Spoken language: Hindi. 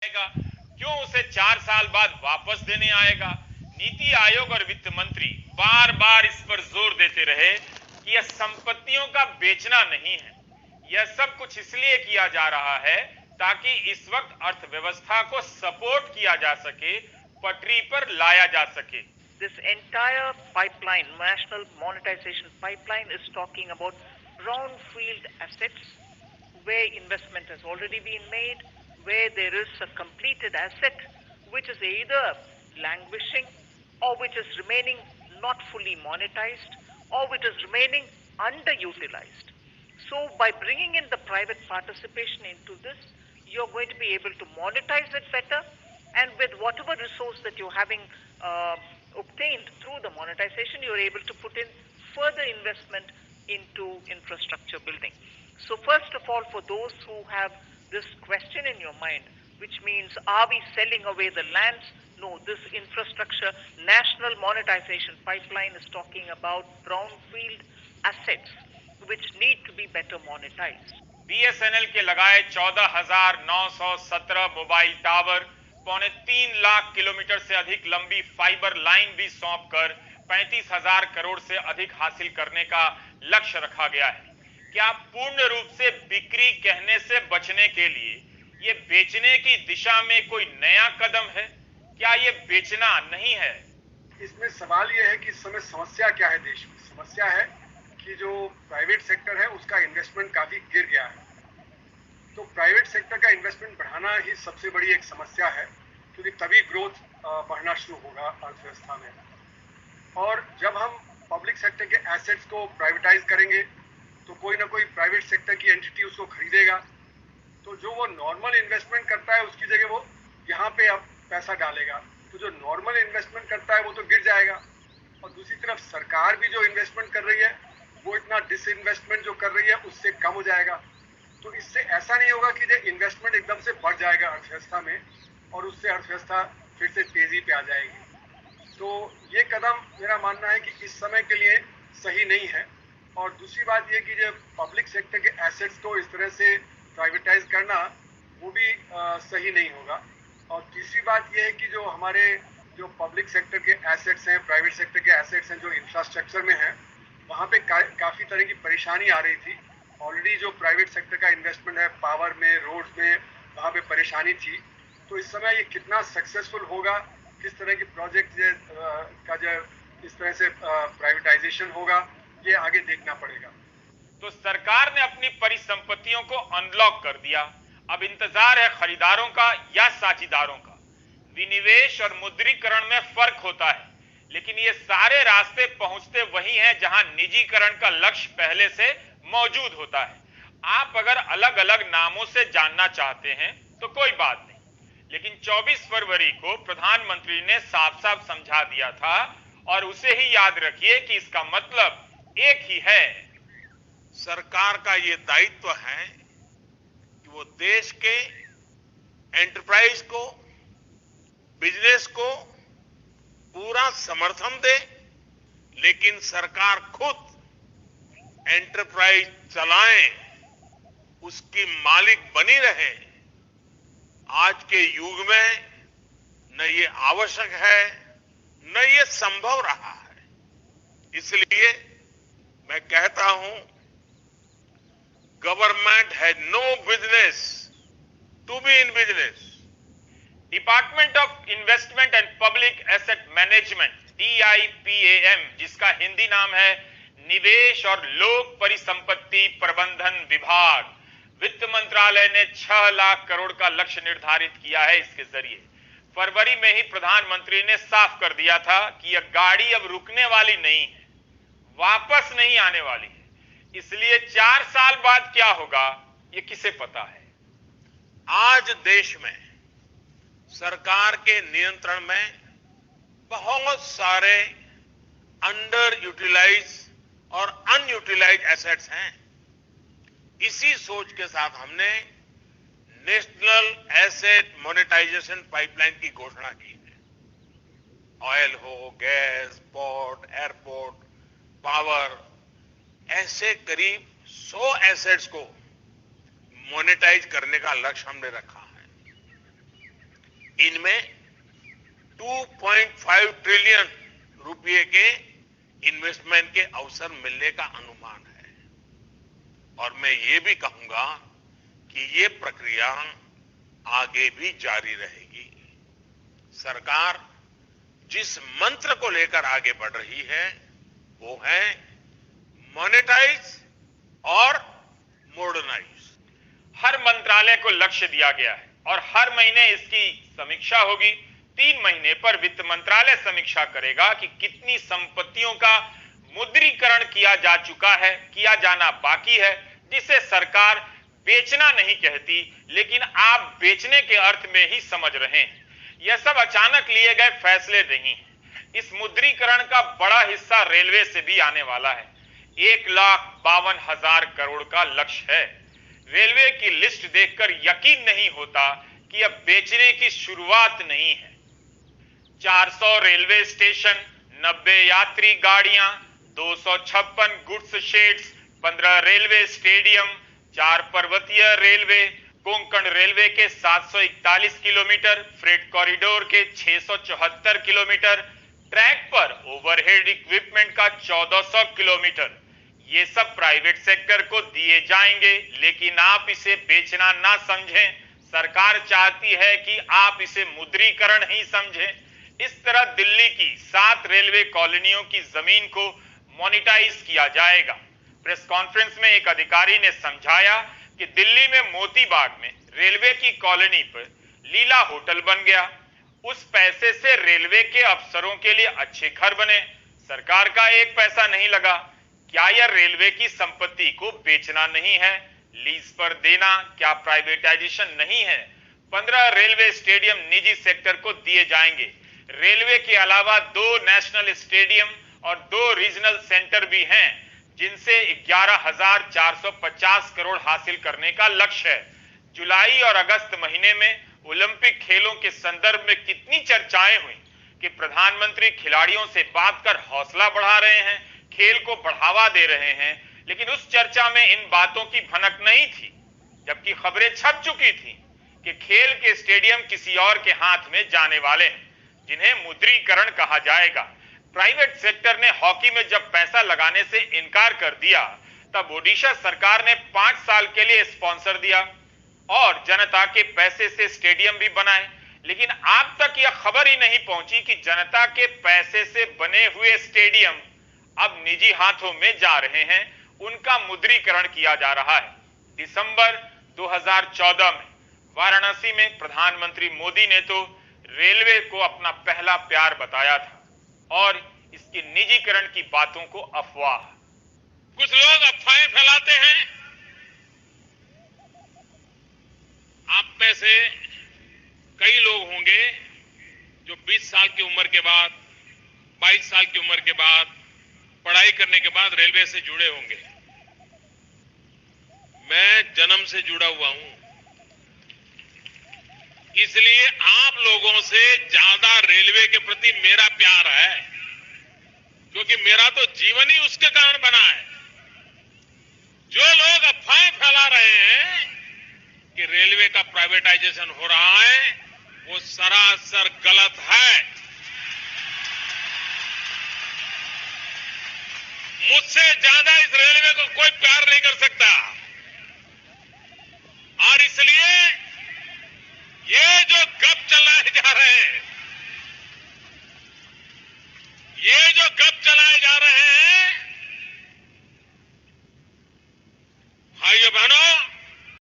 आएगा, क्यों उसे 4 साल बाद वापस देने आएगा। नीति आयोग और वित्त मंत्री बार बार इस पर जोर देते रहे कि यह संपत्तियों का बेचना नहीं है, यह सब कुछ इसलिए किया जा रहा है ताकि इस वक्त अर्थव्यवस्था को सपोर्ट किया जा सके, पटरी पर लाया जा सके। This entire pipeline, national monetization pipeline, is talking about brownfield assets where investment has already been made, where there is a completed asset which is either languishing or which is remaining not fully monetized or which is remaining underutilized. So by bringing in the private participation into this, you're going to be able to monetize it better, and with whatever resource that you're having obtained through the monetization, you're able to put in further investment into infrastructure building. So first of all, for those who have this question in your mind, which means are we selling away the lands? No, this infrastructure national monetization pipeline is talking about brownfield assets which need to be better monetized. BSNL के लगाए 14,917 मोबाइल टावर, 3.25 लाख किलोमीटर से अधिक लंबी फाइबर लाइन भी सौंप कर 35,000 करोड़ से अधिक हासिल करने का लक्ष्य रखा गया है। क्या पूर्ण रूप से बिक्री कहने से बचने के लिए ये बेचने की दिशा में कोई नया कदम है? क्या ये बेचना नहीं है? इसमें सवाल यह है कि इस समय समस्या क्या है देश में। समस्या है कि जो प्राइवेट सेक्टर है उसका इन्वेस्टमेंट काफी गिर गया है। तो प्राइवेट सेक्टर का इन्वेस्टमेंट बढ़ाना ही सबसे बड़ी एक समस्या है, क्योंकि तभी ग्रोथ बढ़ना शुरू होगा अर्थव्यवस्था में। और जब हम पब्लिक सेक्टर के एसेट्स को प्राइवेटाइज करेंगे तो कोई ना कोई प्राइवेट सेक्टर की एंटिटी उसको खरीदेगा, तो जो वो नॉर्मल इन्वेस्टमेंट करता है उसकी जगह वो यहाँ पे अब पैसा डालेगा, तो जो नॉर्मल इन्वेस्टमेंट करता है वो तो गिर जाएगा। और दूसरी तरफ सरकार भी जो इन्वेस्टमेंट कर रही है वो इतना डिसइन्वेस्टमेंट जो कर रही है उससे कम हो जाएगा। तो इससे ऐसा नहीं होगा कि जो इन्वेस्टमेंट एकदम से बढ़ जाएगा अर्थव्यवस्था में और उससे अर्थव्यवस्था फिर से तेजी पे आ जाएगी। तो ये कदम मेरा मानना है कि इस समय के लिए सही नहीं है। और दूसरी बात ये कि जो पब्लिक सेक्टर के एसेट्स को इस तरह से प्राइवेटाइज करना वो भी सही नहीं होगा। और तीसरी बात ये है कि जो हमारे जो पब्लिक सेक्टर के एसेट्स हैं, प्राइवेट सेक्टर के एसेट्स हैं जो इंफ्रास्ट्रक्चर में हैं, वहाँ पे काफ़ी तरह की परेशानी आ रही थी। ऑलरेडी जो प्राइवेट सेक्टर का इन्वेस्टमेंट है पावर में, रोड्स में, वहाँ पे परेशानी थी। तो इस समय ये कितना सक्सेसफुल होगा, किस तरह के प्रोजेक्ट का जो इस तरह से प्राइवेटाइजेशन होगा, ये आगे देखना पड़ेगा। तो सरकार ने अपनी परिसंपत्तियों को अनलॉक कर दिया, अब इंतजार है खरीदारों का या साझीदारों का। विनिवेश और मुद्रीकरण में फर्क होता है, लेकिन ये सारे रास्ते पहुंचते वही हैं जहां निजीकरण का लक्ष्य पहले से मौजूद होता है। आप अगर अलग अलग नामों से जानना चाहते हैं तो कोई बात नहीं, लेकिन 24 फरवरी को प्रधानमंत्री ने साफ साफ समझा दिया था और उसे ही याद रखिए कि इसका मतलब एक ही है। सरकार का ये दायित्व है कि वो देश के एंटरप्राइज को, बिजनेस को पूरा समर्थन दे, लेकिन सरकार खुद एंटरप्राइज चलाए, उसकी मालिक बनी रहे। आज के युग में न ये आवश्यक है न ये संभव रहा है। इसलिए मैं कहता हूं, government has no business to be in business. Department of investment and public asset management DIPAM, जिसका हिंदी नाम है निवेश और लोक परिसंपत्ति प्रबंधन विभाग, वित्त मंत्रालय ने 6 लाख करोड़ का लक्ष्य निर्धारित किया है। इसके जरिए फरवरी में ही प्रधानमंत्री ने साफ कर दिया था कि यह गाड़ी अब रुकने वाली नहीं है, वापस नहीं आने वाली है। इसलिए 4 साल बाद क्या होगा ये किसे पता है। आज देश में सरकार के नियंत्रण में बहुत सारे अंडर यूटिलाइज और अनयूटिलाइज एसेट्स हैं। इसी सोच के साथ हमने नेशनल एसेट मोनेटाइजेशन पाइपलाइन की घोषणा की है। ऑयल हो, गैस, पोर्ट, एयरपोर्ट, पावर, ऐसे करीब 100 एसेट्स को मोनेटाइज करने का लक्ष्य हमने रखा है। इनमें 2.5 ट्रिलियन रुपए के इन्वेस्टमेंट के अवसर मिलने का अनुमान है। और मैं ये भी कहूंगा कि ये प्रक्रिया आगे भी जारी रहेगी। सरकार जिस मंत्र को लेकर आगे बढ़ रही है वो है मॉनेटाइज और मॉडर्नाइज। हर मंत्रालय को लक्ष्य दिया गया है और हर महीने इसकी समीक्षा होगी। 3 महीने पर वित्त मंत्रालय समीक्षा करेगा कि कितनी संपत्तियों का मुद्रीकरण किया जा चुका है, किया जाना बाकी है, जिसे सरकार बेचना नहीं कहती, लेकिन आप बेचने के अर्थ में ही समझ रहे हैं। यह सब अचानक लिए गए फैसले नहीं है। इस मुद्रीकरण का बड़ा हिस्सा रेलवे से भी आने वाला है। 1,52,000 करोड़ का लक्ष्य है। रेलवे की लिस्ट देखकर यकीन नहीं होता कि अब बेचने की शुरुआत नहीं है। 400 रेलवे स्टेशन, 90 यात्री गाड़ियां, 256 गुड्स शेड्स, 15 रेलवे स्टेडियम, 4 पर्वतीय रेलवे, कोंकण रेलवे के 741 किलोमीटर, फ्रेट कॉरिडोर के 674 किलोमीटर, ट्रैक पर ओवरहेड इक्विपमेंट का 1400 किलोमीटर, ये सब प्राइवेट सेक्टर को दिए जाएंगे। लेकिन आप इसे बेचना ना समझें। सरकार चाहती है कि आप इसे मुद्रीकरण ही समझें। इस तरह दिल्ली की 7 रेलवे कॉलोनियों की जमीन को मोनेटाइज किया जाएगा। प्रेस कॉन्फ्रेंस में एक अधिकारी ने समझाया कि दिल्ली में मोती बाग में रेलवे की कॉलोनी पर लीला होटल बन गया। उस पैसे से रेलवे के अफसरों के लिए अच्छे घर बने। सरकार का एक पैसा नहीं लगा। क्या यह रेलवे की संपत्ति को बेचना नहीं है, लीज पर देना क्या प्राइवेटाइजेशन नहीं है? 15 रेलवे स्टेडियम निजी सेक्टर को दिए जाएंगे। रेलवे के अलावा 2 नेशनल स्टेडियम और 2 रीजनल सेंटर भी हैं, जिनसे 11,450 करोड़ हासिल करने का लक्ष्य है। जुलाई और अगस्त महीने में ओलंपिक खेलों के संदर्भ में कितनी चर्चाएं हुई कि प्रधानमंत्री खिलाड़ियों से बात कर हौसला बढ़ा रहे हैं, खेल को बढ़ावा दे रहे हैं, लेकिन उस चर्चा में इन बातों की भनक नहीं थी, जबकि खबरें छप चुकी थी कि खेल के स्टेडियम किसी और के हाथ में जाने वाले हैं, जिन्हें मुद्रीकरण कहा जाएगा। प्राइवेट सेक्टर ने हॉकी में जब पैसा लगाने से इनकार कर दिया, तब ओडिशा सरकार ने 5 साल के लिए स्पॉन्सर दिया और जनता के पैसे से स्टेडियम भी बनाए। लेकिन आप तक यह खबर ही नहीं पहुंची कि जनता के पैसे से बने हुए स्टेडियम अब निजी हाथों में जा रहे हैं, उनका मुद्रीकरण किया जा रहा है। दिसंबर 2014 में वाराणसी में प्रधानमंत्री मोदी ने तो रेलवे को अपना पहला प्यार बताया था और इसके निजीकरण की बातों को अफवाह। कुछ लोग अफवाहें फैलाते हैं। आप में से कई लोग होंगे जो 20 साल की उम्र के बाद, 22 साल की उम्र के बाद, पढ़ाई करने के बाद रेलवे से जुड़े होंगे। मैं जन्म से जुड़ा हुआ हूं, इसलिए आप लोगों से ज्यादा रेलवे के प्रति मेरा प्यार है, क्योंकि मेरा तो जीवन ही उसके कारण बना है। जो लोग अफवाहें फैला रहे हैं कि रेलवे का प्राइवेटाइजेशन हो रहा है, वो सरासर गलत है। मुझसे ज्यादा इस रेलवे को कोई प्यार नहीं कर सकता और इसलिए ये जो गप चलाए जा रहे हैं, ये जो गप चलाए जा रहे हैं, भाइयों बहनों,